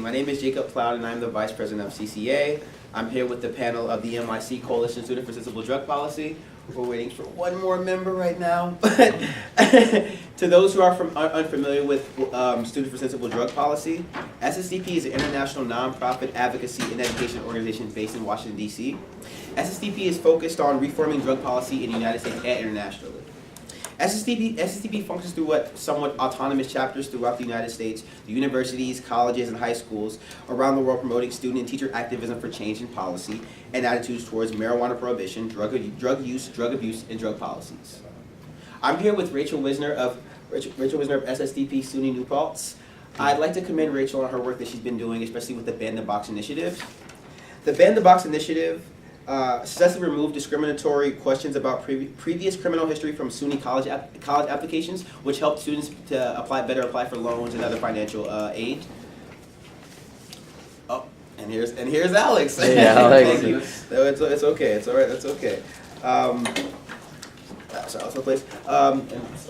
My name is Jacob Ploud, and I'm the Vice President of CCA. I'm here with the panel of the NYC Coalition Student for Sensible Drug Policy. We're waiting for one more member right now. To those who are unfamiliar with Student for Sensible Drug Policy, SSDP is an international nonprofit advocacy and education organization based in Washington, D.C. SSDP is focused on reforming drug policy in the United States and internationally. SSDP functions through somewhat autonomous chapters throughout the United States, the universities, colleges, and high schools around the world promoting student and teacher activism for change in policy and attitudes towards marijuana prohibition, drug use, drug abuse, and drug policies. I'm here with Rachel Wisner of SSDP SUNY New Paltz. I'd like to commend Rachel on her work that she's been doing, especially with the Ban the Box initiative. The Ban the Box initiative successfully removed discriminatory questions about previous criminal history from SUNY college applications, which helped students to better apply for loans and other financial aid. Oh, and here's Alex. Hey, Alex. Thank you. So it's okay. It's all right. That's okay. Sorry, also place.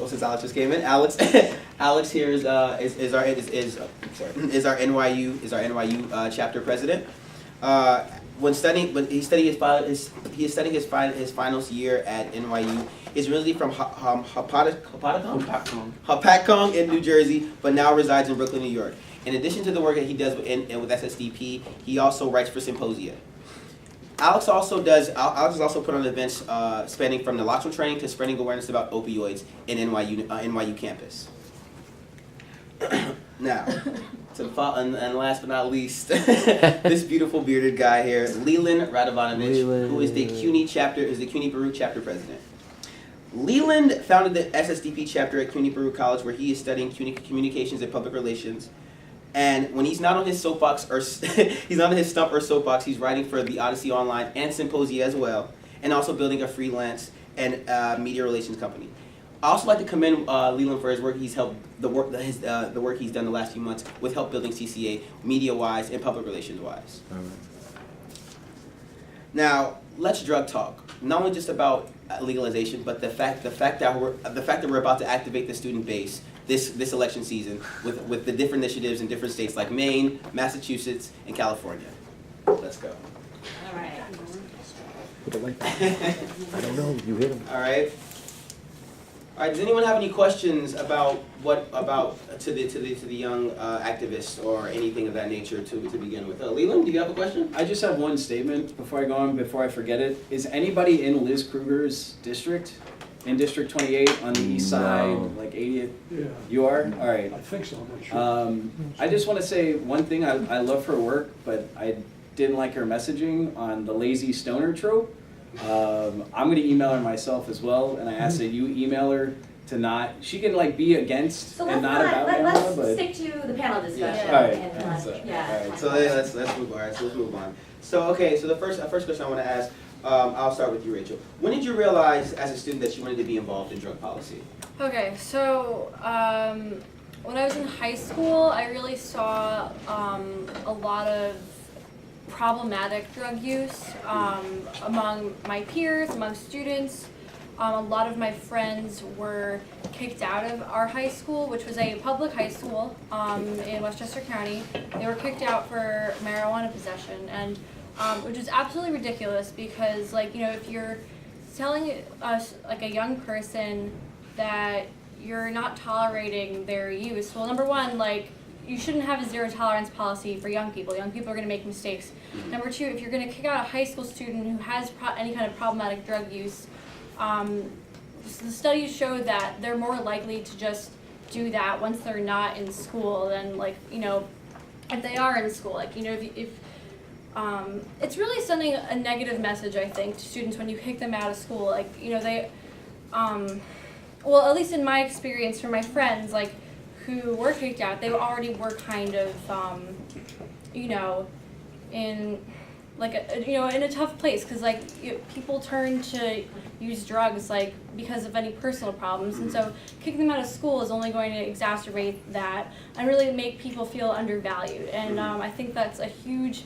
Since Alex just came in, Alex here is our NYU chapter president. When he's studying his finals year at NYU. He's originally from Hopatcong in New Jersey, but now resides in Brooklyn, New York. In addition to the work that he does with SSDP, he also writes for symposia. Alex is also put on events spanning from naloxone training to spreading awareness about opioids in NYU campus. Now, and last but not least, this beautiful bearded guy here, Leland Radovanovich, who is the CUNY Peru chapter president. Leland founded the SSDP chapter at CUNY Peru College, where he is studying communications and public relations. And when he's not on his soapbox or he's not on his stump or soapbox, he's writing for the Odyssey Online and Symposia as well, and also building a freelance and media relations company. I also like to commend Leland for his work. The work he's done the last few months with help building CCA media-wise and public relations-wise. All right. Now, let's drug talk. Not only just about legalization, but the fact that we're about to activate the student base this election season with the different initiatives in different states like Maine, Massachusetts, and California. Let's go. All right. Put it like that. I don't know. You hit him. All right. All right. Does anyone have any questions about to the young activists or anything of that nature to begin with? Leland, do you have a question? I just have one statement before I go on, before I forget it. Is anybody in Liz Kruger's district? In District 28 on the east side, like 80th? Yeah. You are? All right. I think so, I'm not sure. I just want to say one thing. I love her work, but I didn't like her messaging on the lazy stoner trope. I'm going to email her myself as well, and I ask that you email her to not, she can like be against So and not about marijuana, but... let's stick to the panel discussion. Yeah. All right. And, All right. So let's move on. All right, so let's move on. So okay. So the first question I want to ask. I'll start with you, Rachel. When did you realize as a student that you wanted to be involved in drug policy? Okay, so when I was in high school, I really saw a lot of problematic drug use among my peers, among students. A lot of my friends were kicked out of our high school, which was a public high school in Westchester County. They were kicked out for marijuana possession, and which is absolutely ridiculous because, like, you know, if you're telling us, like, a young person that you're not tolerating their use, well, number one, like, you shouldn't have a zero tolerance policy for young people. Young people are going to make mistakes. Number two, if you're going to kick out a high school student who has any kind of problematic drug use, the studies show that they're more likely to just do that once they're not in school than, like, you know, if they are in school. Like, you know, if it's really sending a negative message, I think, to students when you kick them out of school. Like, you know, they, well, at least in my experience from my friends, like, who were kicked out, they already were kind of, you know, in, like, in a tough place, because, like, people turn to use drugs, like, because of any personal problems, and so kicking them out of school is only going to exacerbate that and really make people feel undervalued, and I think that's a huge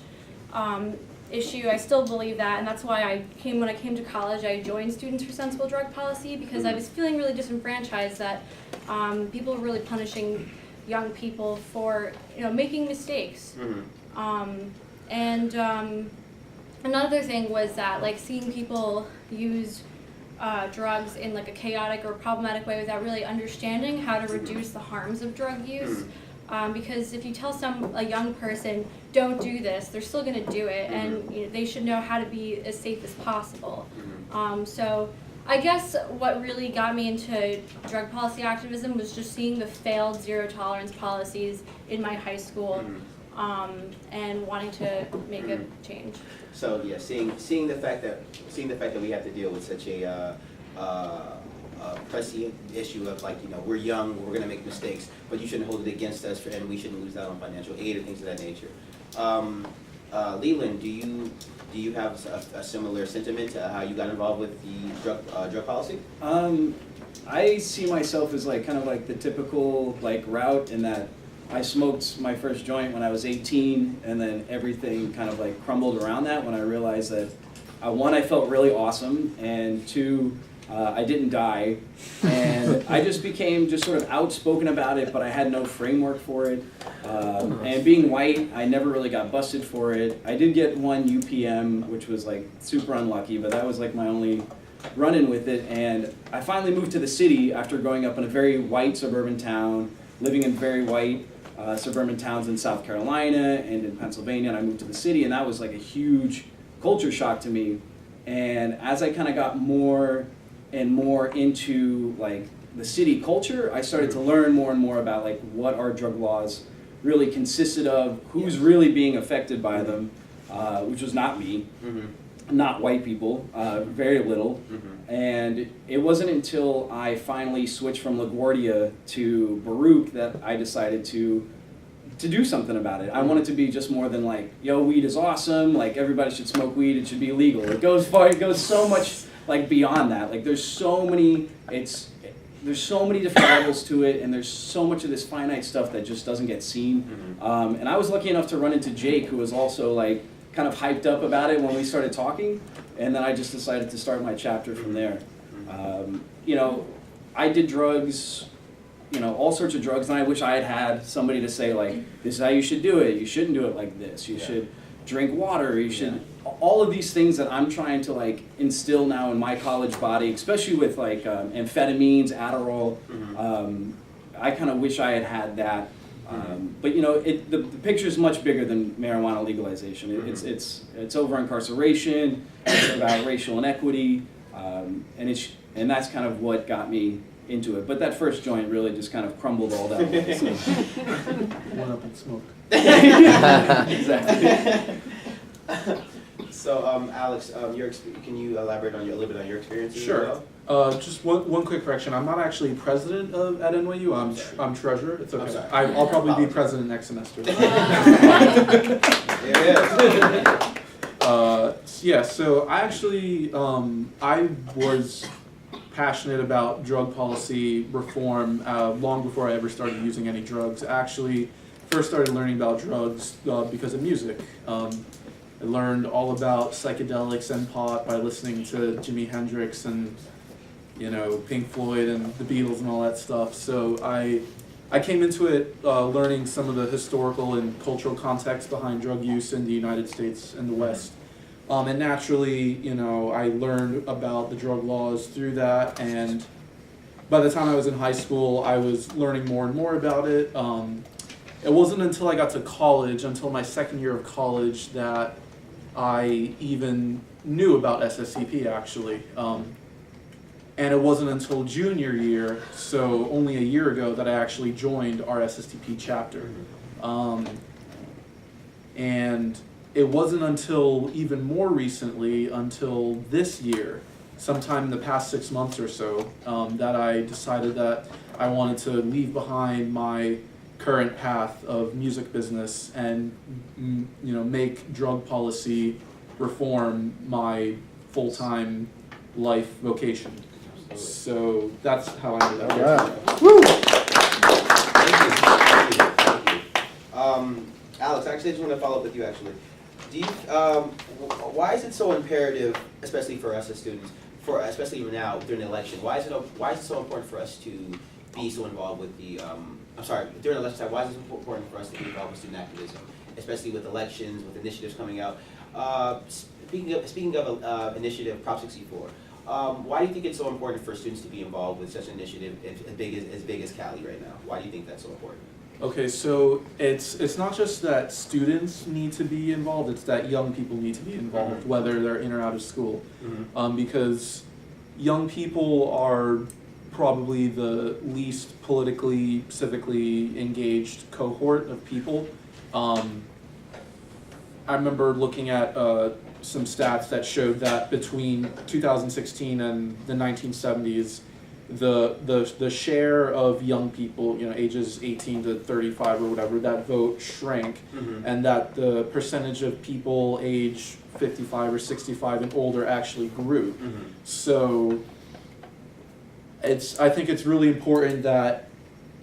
issue. I still believe that, and that's why when I came to college, I joined Students for Sensible Drug Policy, because I was feeling really disenfranchised that people were really punishing young people for making mistakes. Another thing was that like seeing people use drugs in like a chaotic or problematic way without really understanding how to reduce the harms of drug use. Because if you tell a young person, don't do this, they're still going to do it, and they should know how to be as safe as possible. So I guess what really got me into drug policy activism was just seeing the failed zero tolerance policies in my high school, and wanting to make a change. So yeah, seeing the fact that we have to deal with such a pressing issue of like, we're young, we're gonna make mistakes, but you shouldn't hold it against us, and we shouldn't lose out on financial aid or things of that nature. Leland, do you have a similar sentiment to how you got involved with the drug policy? I see myself as like kind of like the typical like route in that I smoked my first joint when I was 18, and then everything kind of like crumbled around that when I realized that one, I felt really awesome, and two, I didn't die, and I just became just sort of outspoken about it, but I had no framework for it. And being white, I never really got busted for it. I did get one UPM, which was like super unlucky, but that was like my only run-in with it. And I finally moved to the city after growing up in a very white suburban town, living in very white suburban towns in South Carolina and in Pennsylvania, and I moved to the city, and that was like a huge culture shock to me. And as I kind of got more and more into like the city culture, I started to learn more and more about like what our drug laws really consisted of, who's really being affected by them, which was not me, not white people, very little. And it wasn't until I finally switched from LaGuardia to Baruch that I decided to do something about it. I want it to be just more than like, yo, weed is awesome, like everybody should smoke weed, it should be illegal. It goes far, it goes so much like beyond that. Like there's so many different levels to it, and there's so much of this finite stuff that just doesn't get seen. And I was lucky enough to run into Jake, who was also like kind of hyped up about it when we started talking, and then I just decided to start my chapter from there. I did drugs, all sorts of drugs, and I wish I had somebody to say like, this is how you should do it, you shouldn't do it like this, you should drink water, you should, all of these things that I'm trying to like instill now in my college body, especially with like amphetamines, Adderall. I kind of wish I had that. But the picture is much bigger than marijuana legalization. It's over incarceration, it's about racial inequity, and that's kind of what got me into it. But that first joint really just kind of crumbled all that. One up and smoke. Exactly. So, Alex, can you elaborate a little bit on your experiences? Sure. Just one quick correction. I'm not actually president at NYU. I'm treasurer. It's okay. I'll probably be president next semester. So I actually I was passionate about drug policy reform long before I ever started using any drugs. I actually first started learning about drugs because of music. I learned all about psychedelics and pot by listening to Jimi Hendrix and Pink Floyd and the Beatles and all that stuff. So I came into it learning some of the historical and cultural context behind drug use in the United States and the West. And naturally, I learned about the drug laws through that, and by the time I was in high school, I was learning more and more about it. It wasn't until I got to college, until my second year of college, that I even knew about SSCP, actually. And it wasn't until junior year, so only a year ago, that I actually joined our SSTP chapter. And it wasn't until even more recently, until this year, sometime in the past 6 months or so, that I decided that I wanted to leave behind my current path of music business and make drug policy reform my full-time life vocation. So that's how I ended up here. Woo! Thank you. Alex, actually, I just want to follow up with you. Actually, do you? Why is it so imperative, especially for us as students, especially now during the election? Why is it so important for us to be so involved with the during election time, why is it important for us to be involved with student activism, especially with elections, with initiatives coming out? Speaking of initiative Prop 64, why do you think it's so important for students to be involved with such an initiative as big as Cali right now? Why do you think that's so important? Okay, so it's not just that students need to be involved, it's that young people need to be involved, whether they're in or out of school. Because young people are probably the least politically, civically engaged cohort of people. I remember looking at some stats that showed that between 2016 and the 1970s, the share of young people, ages 18 to 35 or whatever, that vote shrank, and that the percentage of people age 55 or 65 and older actually grew. So I think it's really important that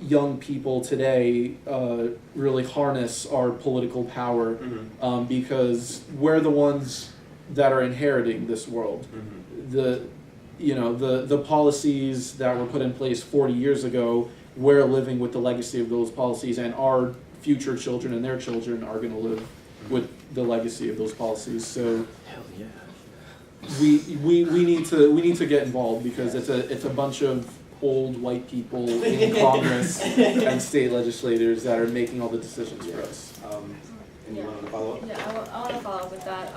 young people today really harness our political power, because we're the ones that are inheriting this world. The policies that were put in place 40 years ago, we're living with the legacy of those policies, and our future children and their children are going to live with the legacy of those policies. So we need to get involved, because it's a bunch of old white people in Congress and state legislators that are making all the decisions for us. And you want to follow up? Yeah, I want to follow up with that.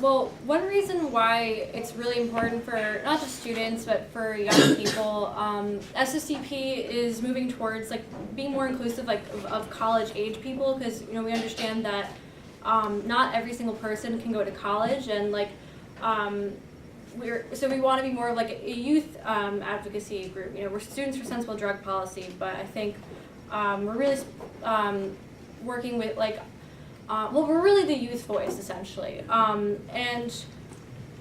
Well, one reason why it's really important for not just students but for young people, SSDP is moving towards being more inclusive of college age people, because we understand that not every single person can go to college, and we want to be more of a youth advocacy group. We're Students for Sensible Drug Policy, but I think we're really working with we're really the youth voice, essentially. And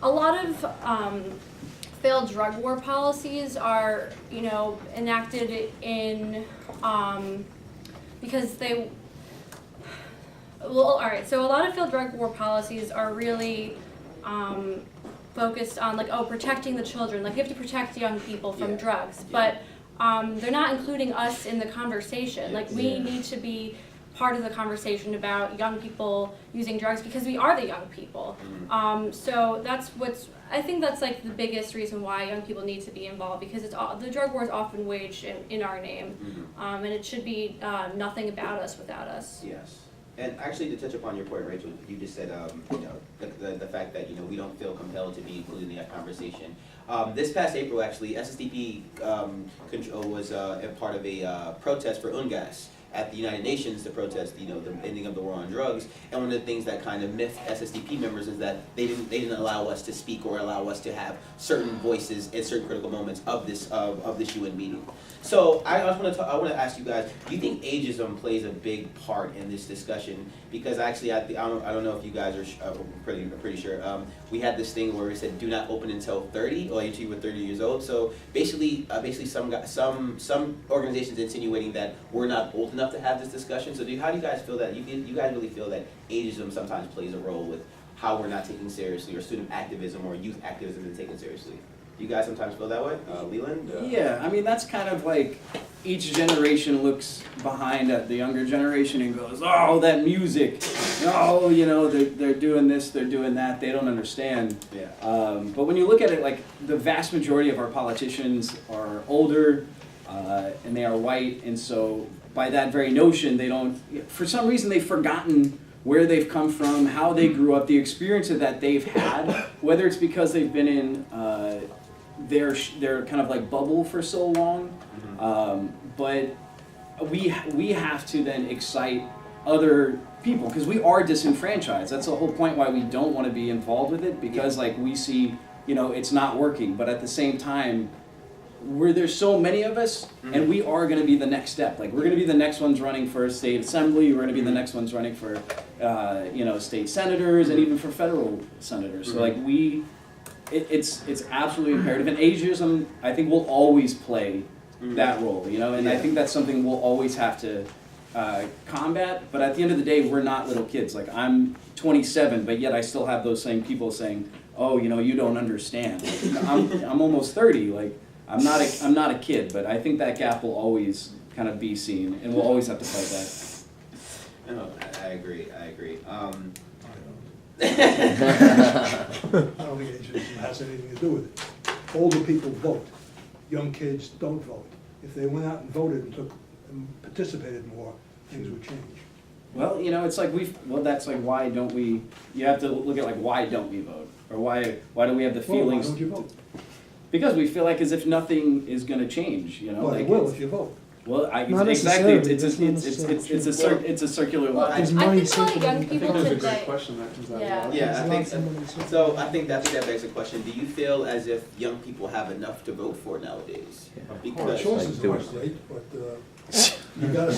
a lot of failed drug war policies are, enacted in, because they, alright, so a lot of failed drug war policies are really focused on, protecting the children. You have to protect young people from drugs, but they're not including us in the conversation. We need to be part of the conversation about young people using drugs, because we are the young people. So I think that's the biggest reason why young people need to be involved, because the drug war is often waged in our name, and it should be nothing about us without us. Yes. And actually, to touch upon your point, Rachel, you just said, the fact that, we don't feel compelled to be included in that conversation. This past April, actually, SSDP was a part of a protest for UNGAS at the United Nations to protest, the ending of the war on drugs. And one of the things that kind of miffed SSDP members is that they didn't allow us to speak or allow us to have certain voices at certain critical moments of this UN meeting. So I want to ask you guys, do you think ageism plays a big part in this discussion? Because actually, I don't know if you guys are pretty sure. We had this thing where we said do not open until 30, or until you were 30 years old. So basically, some organizations insinuating that we're not old enough to have this discussion. So how do you guys feel that you guys really feel that ageism sometimes plays a role with how we're not taken seriously, or student activism or youth activism is taken seriously? Do you guys sometimes feel that way? Leland? Yeah, I mean, that's kind of each generation looks behind at the younger generation and goes, oh, that music, oh, they're doing this, they're doing that, they don't understand. Yeah. But when you look at it, the vast majority of our politicians are older, and they are white, and so by that very notion, for some reason they've forgotten where they've come from, how they grew up, the experiences that they've had, whether it's because they've been in their kind of bubble for so long, but we have to then excite other people, because we are disenfranchised. That's the whole point why we don't want to be involved with it, because we see it's not working, but at the same time there's so many of us, and we are going to be the next step. We're going to be the next ones running for state assembly, we're going to be the next ones running for state senators, and even for federal senators. So it's absolutely imperative, and ageism, I think, will always play that role, and I think that's something we'll always have to combat. But at the end of the day, we're not little kids. I'm 27, but yet I still have those same people saying, oh, you don't understand. I'm almost 30. I'm not a kid, but I think that gap will always kind of be seen, and we'll always have to fight that. No, I agree. I don't think ageism has anything to do with it. Older people vote, young kids don't vote. If they went out and voted and participated more, things would change. Well, it's like that's like why don't we? You have to look at like why don't we vote, or why do we have the Well, why feelings? don't you vote? Because we feel like as if nothing is going to change. Well, like it will it's- if you vote. Well, Not exactly. necessarily. It's That's not necessarily it's a circular Well, line. There's I money think a lot of young circulating. I think people there's a today. great question that comes out Yeah. of that. Yeah, I There's think lots of money circulating. so. I think that begs the question: do you feel as if young people have enough to vote for nowadays? Well, Because choices do aren't it. great, but you gotta.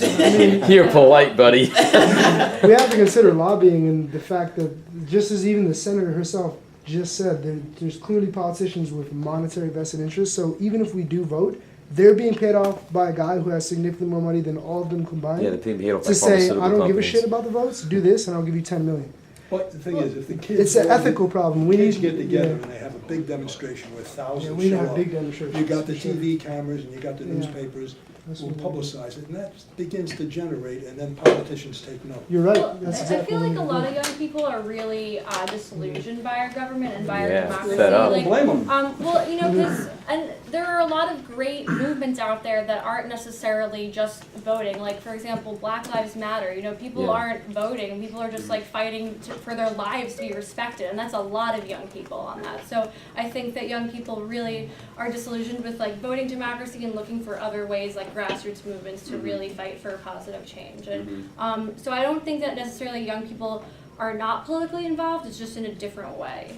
You're polite, buddy. We have to consider lobbying and the fact that just as even the senator herself just said, there's clearly politicians with monetary vested interests. So even if we do vote, they're being paid off by a guy who has significantly more money than all of them combined. Yeah, the team paid off by to say, pharmaceutical I don't give a companies. shit about the votes, do this and I'll give you 10 million. But the thing is, if the kids. It's an vote, ethical problem. We Kids need get together yeah. and they have a big demonstration where Yeah, thousands we show have up. big demonstrations. You got the for sure. TV cameras and you got the Yeah. newspapers That's will what we do. publicize it, and that begins to generate, and then politicians take note. You're right. Well, That's I exactly feel like a what we lot do. of young people are really disillusioned by our government and by our Yeah, democracy. fed up. Like, Blame them. well, because and there are a lot of great movements out there that aren't necessarily just voting. Like for example, Black Lives Matter. People Yeah. aren't voting. People are just like fighting for their lives to be respected, and that's a lot of young people on that. So I think that young people really are disillusioned with like voting democracy and looking for other ways, like grassroots movements, to really fight for positive change. And so I don't think that necessarily young people are not politically involved. It's just in a different way.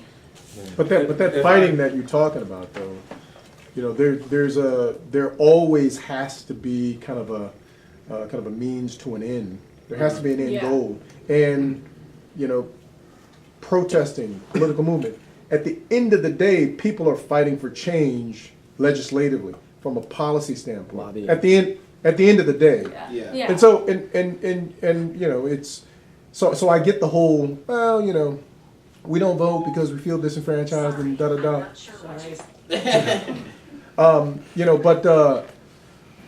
But that fighting that you're talking about, though, there always has to be kind of a means to an end. There has to be an end Yeah. goal, and protesting, political movement. At the end of the day, people are fighting for change legislatively from a policy standpoint. Lobbying. At the end of the day. Yeah. And so, and it's, so I get the whole, well, we don't vote because we feel disenfranchised and da-da-da.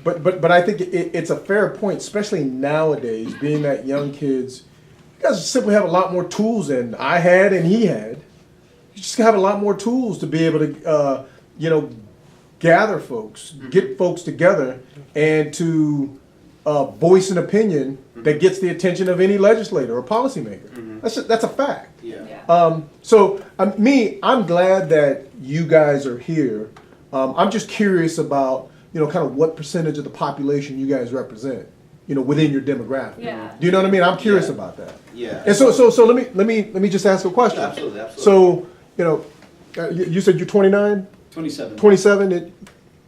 But I think it's a fair point, especially nowadays, being that young kids, you guys simply have a lot more tools than I had and he had. You just have a lot more tools to be able to, gather folks, get folks together, and to voice an opinion that gets the attention of any legislator or policymaker. That's a fact. Yeah. So I'm glad that you guys are here. I'm just curious about, kind of what percentage of the population you guys represent, within your demographic. Yeah. Do you know what I mean? I'm curious Yeah. about that. Yeah. And so let me just ask a question. Absolutely. So, you said you're 29, 27. 27,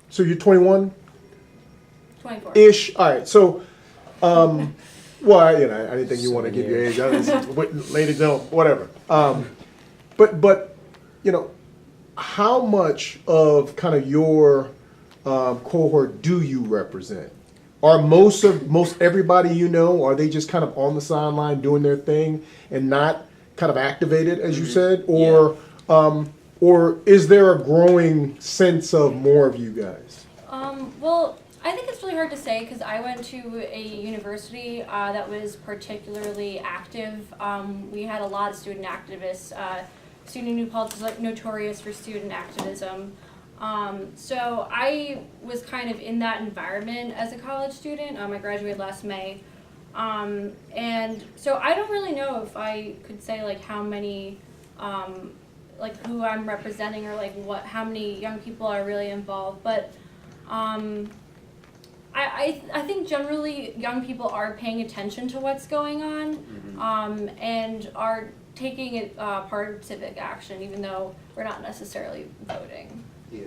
so you're 21? 24. Ish. All right. So, well, I didn't think you want to give your age. I was, ladies don't, whatever. But how much of kind of your cohort do you represent? Are most everybody are they just kind of on the sideline doing their thing and not kind of activated, as you said, or is there a growing sense of more of you guys? Well, I think it's really hard to say because I went to a university that was particularly active. We had a lot of student activists. Student New Paltz is notorious for student activism. So I was kind of in that environment as a college student. I graduated last May. And so I don't really know if I could say like how many, like who I'm representing or like how many young people are really involved. But I think generally young people are paying attention to what's going on, and are taking it part of civic action, even though we're not necessarily voting. Yeah.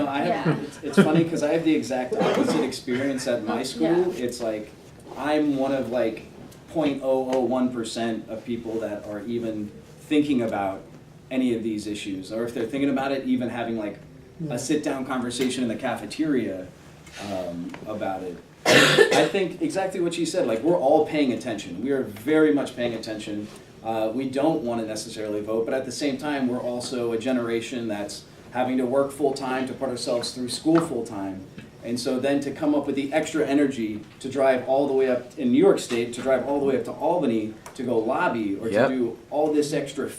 I have, it's funny because I have the exact opposite experience at my school. Yeah. It's like I'm one of like 0.001% of people that are even thinking about any of these issues, or if they're thinking about it, even having like a sit-down conversation in the cafeteria about it. I think exactly what she said, like we're all paying attention. We are very much paying attention. We don't want to necessarily vote, but at the same time, we're also a generation that's having to work full-time to put ourselves through school full-time. And so then to come up with the extra energy to drive all the way up in New York State, to drive all the way up to Albany to go lobby or to Yep. do all this extra